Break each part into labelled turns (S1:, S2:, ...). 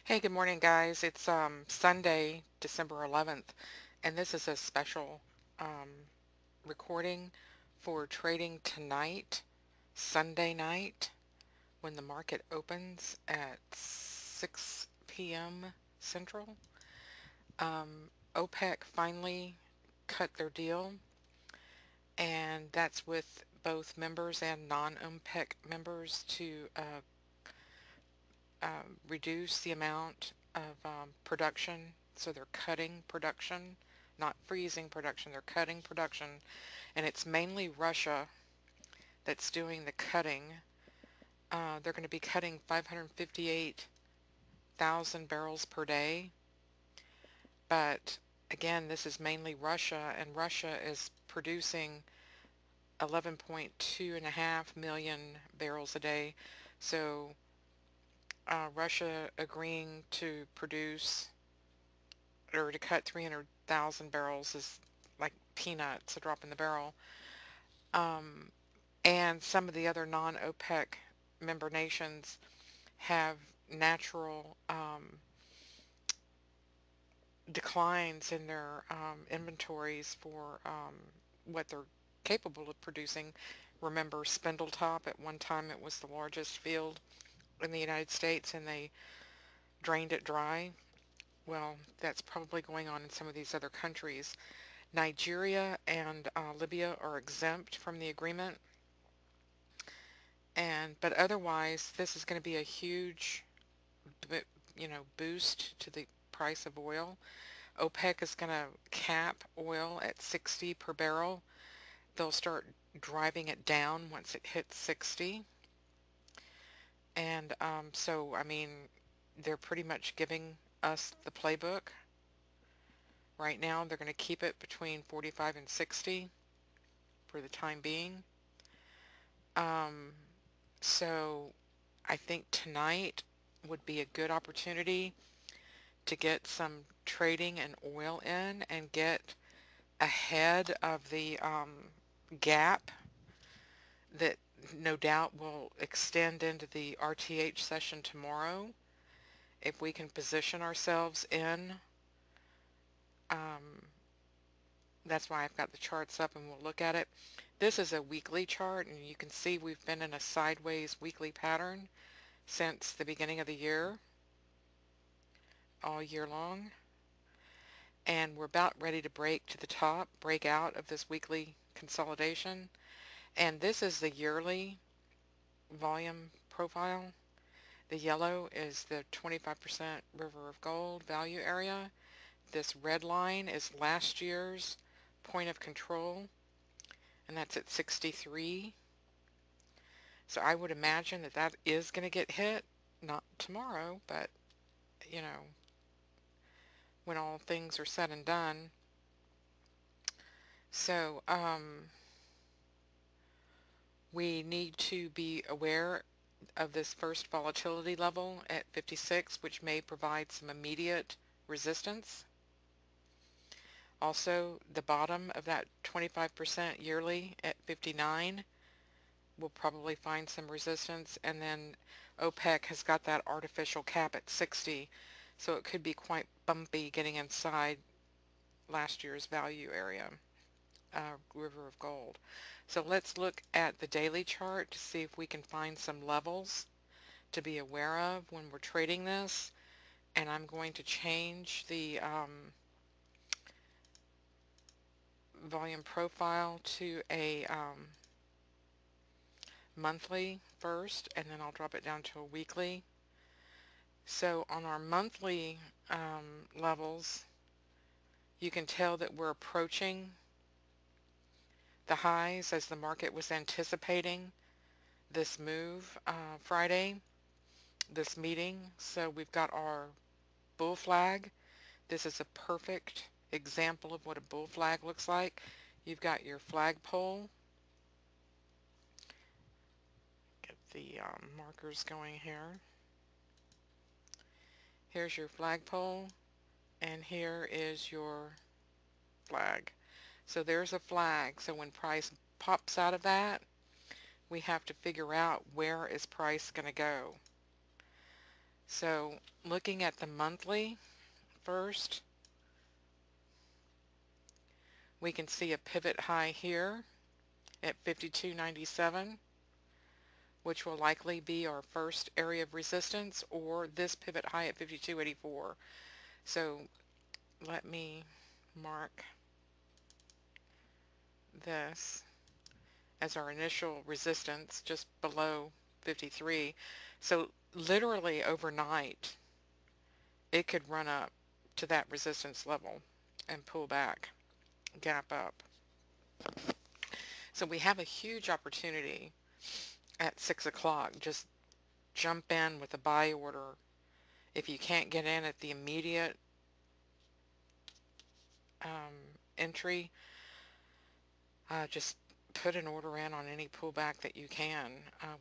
S1: Hey, good morning, guys. It's Sunday, December 11th, and this is a special um, recording for trading tonight, Sunday night, when the market opens at 6 p.m. Central. OPEC finally cut their deal, and that's with both members and non-OPEC members to reduce the amount of production. So they're cutting production, not freezing production, they're cutting production. And it's mainly Russia that's doing the cutting. They're going to be cutting 558,000 barrels per day. But again, this is mainly Russia, and Russia is producing 11.2 million barrels a day. So Russia agreeing to produce or to cut 300,000 barrels is like peanuts, a drop in the barrel. Um, and some of the other non-OPEC member nations have natural declines in their inventories for what they're capable of producing. Remember Spindletop, at one time it was the largest field in the United States and they drained it dry. Well, that's probably going on in some of these other countries. Nigeria and Libya are exempt from the agreement, and but otherwise, this is going to be a huge, boost to the price of oil. OPEC is going to cap oil at 60 per barrel. They'll start driving it down once it hits 60, and so I mean, they're pretty much giving us the playbook right now. They're going to keep it between 45 and 60 for the time being. Um, So I think tonight would be a good opportunity to get some trading and oil in and get ahead of the gap that no doubt will extend into the RTH session tomorrow. If we can position ourselves in, um, that's why I've got the charts up and we'll look at it. This is a weekly chart, and you can see we've been in a sideways weekly pattern since the beginning of the year, all year long. And we're about ready to break to the top, break out of this weekly consolidation. And this is the yearly volume profile. The yellow is the 25% River of Gold value area. This red line is last year's point of control, and that's at 63. So I would imagine that that is going to get hit, not tomorrow, but you know, when all things are said and done. So we need to be aware of this first volatility level at 56, which may provide some immediate resistance. Also, the bottom of that 25% yearly at 59 will probably find some resistance, and then OPEC has got that artificial cap at 60, so it could be quite bumpy getting inside last year's value area, River of Gold. So let's look at the daily chart to see if we can find some levels to be aware of when we're trading this. And I'm going to change the volume profile to a monthly first, and then I'll drop it down to a weekly. So on our monthly levels, you can tell that we're approaching the highs as the market was anticipating this move Friday, this meeting. So we've got our bull flag. This is a perfect example of what a bull flag looks like. You've got your flagpole. Get the markers going here. Here's your flagpole, and here is your flag. So there's a flag. So when price pops out of that, we have to figure out where is price going to go. So looking at the monthly first, we can see a pivot high here at 52.97, which will likely be our first area of resistance, or this pivot high at 52.84. So let me mark this as our initial resistance just below 53. So literally overnight, it could run up to that resistance level and pull back, gap up. So we have a huge opportunity at 6 o'clock. Just jump in with a buy order. If you can't get in at the immediate um, entry, just put an order in on any pullback that you can,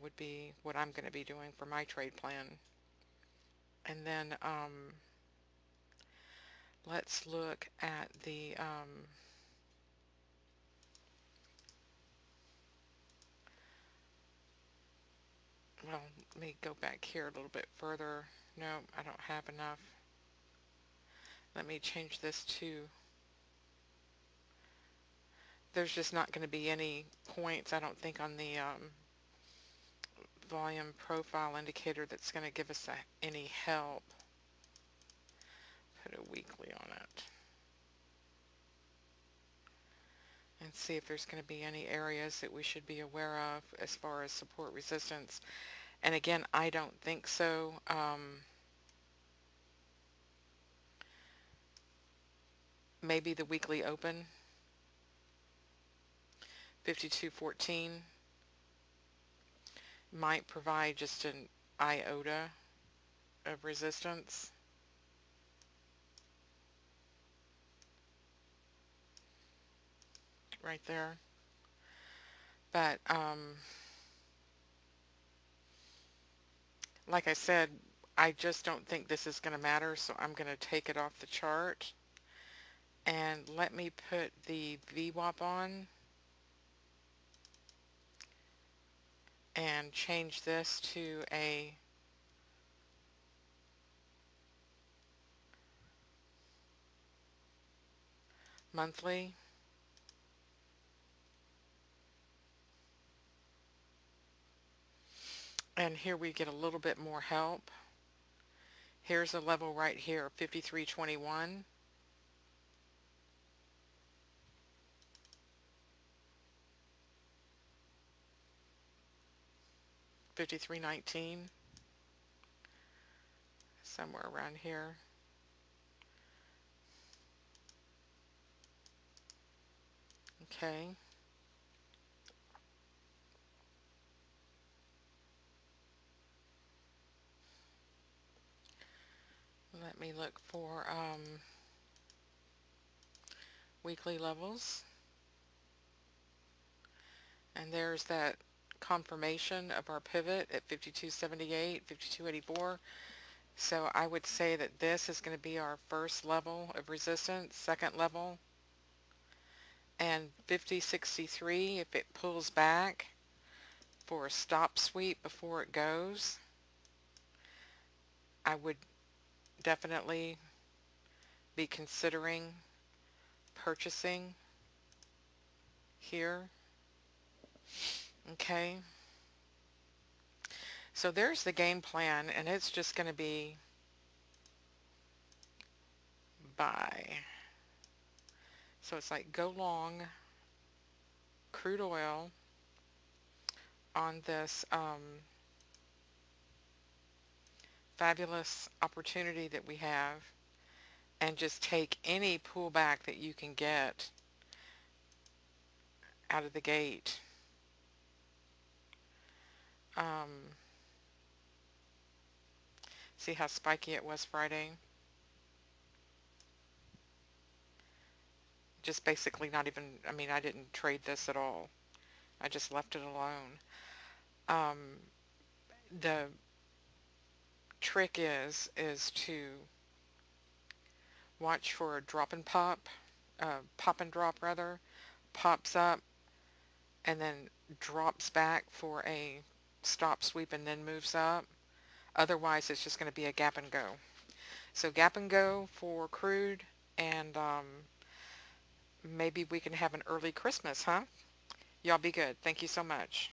S1: would be what I'm going to be doing for my trade plan. And then let's look at the well, let me go back here a little bit further. No, I don't have enough. Let me change this to, there's just not going to be any points, I don't think, on the volume profile indicator that's going to give us any help. Put a weekly on it and see if there's going to be any areas that we should be aware of as far as support resistance. And again, I don't think so. Maybe the weekly open, 52.14, might provide just an iota of resistance. Right there. But like I said, I just don't think this is going to matter, so I'm going to take it off the chart. And let me put the VWAP on and change this to a monthly. And here we get a little bit more help. Here's a level right here, 53.21. 53.19, somewhere around here. Okay. Let me look for weekly levels. And there's that confirmation of our pivot at 52.78, 52.84. So I would say that this is going to be our first level of resistance, second level. And 50.63, if it pulls back for a stop sweep before it goes, I would definitely be considering purchasing here. Okay. So there's the game plan, and it's just going to be buy. So it's like go long crude oil on this fabulous opportunity that we have, and just take any pullback that you can get out of the gate. See how spiky it was Friday? Just basically not even, I mean, I didn't trade this at all. I just left it alone. The trick is to watch for a drop and pop, pop and drop rather, pops up and then drops back for a stop sweep and then moves up Otherwise, it's just going to be a gap and go. So gap and go for crude, and maybe we can have an early Christmas, huh? Y'all be good. Thank you so much.